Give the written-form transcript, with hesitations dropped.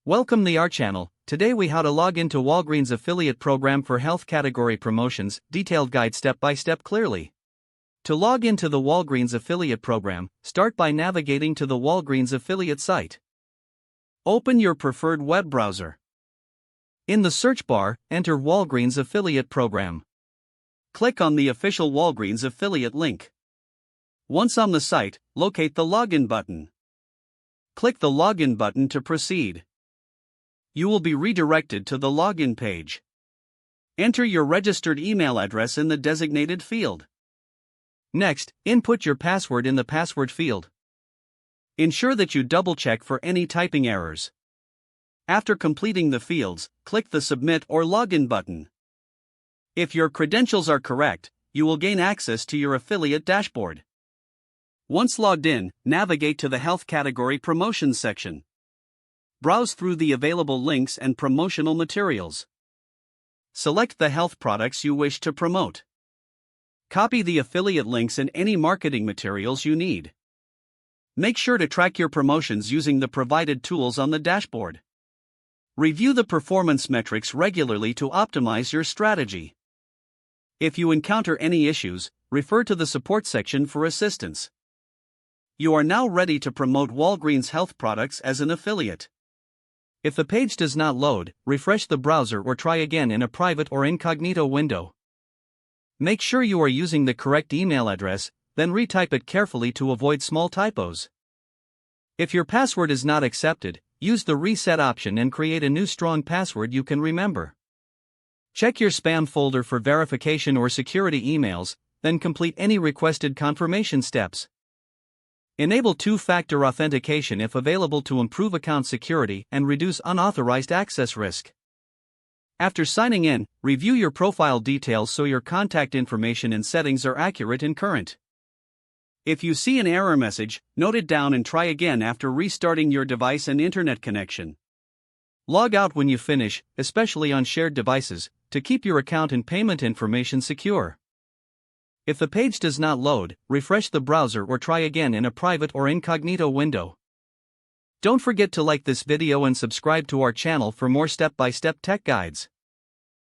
Welcome to our channel. Today we how to log into Walgreens affiliate program for health category promotions, detailed guide step by step clearly. To log into the Walgreens affiliate program, start by navigating to the Walgreens affiliate site. Open your preferred web browser. In the search bar, enter Walgreens affiliate program. Click on the official Walgreens affiliate link. Once on the site, locate the login button. Click the login button to proceed. You will be redirected to the login page. Enter your registered email address in the designated field. Next, input your password in the password field. Ensure that you double-check for any typing errors. After completing the fields, click the Submit or Login button. If your credentials are correct, you will gain access to your affiliate dashboard. Once logged in, navigate to the Health Category Promotions section. Browse through the available links and promotional materials. Select the health products you wish to promote. Copy the affiliate links and any marketing materials you need. Make sure to track your promotions using the provided tools on the dashboard. Review the performance metrics regularly to optimize your strategy. If you encounter any issues, refer to the support section for assistance. You are now ready to promote Walgreens health products as an affiliate. If the page does not load, refresh the browser or try again in a private or incognito window. Make sure you are using the correct email address, then retype it carefully to avoid small typos. If your password is not accepted, use the reset option and create a new strong password you can remember. Check your spam folder for verification or security emails, then complete any requested confirmation steps. Enable two-factor authentication if available to improve account security and reduce unauthorized access risk. After signing in, review your profile details so your contact information and settings are accurate and current. If you see an error message, note it down and try again after restarting your device and internet connection. Log out when you finish, especially on shared devices, to keep your account and payment information secure. If the page does not load, refresh the browser or try again in a private or incognito window. Don't forget to like this video and subscribe to our channel for more step-by-step tech guides.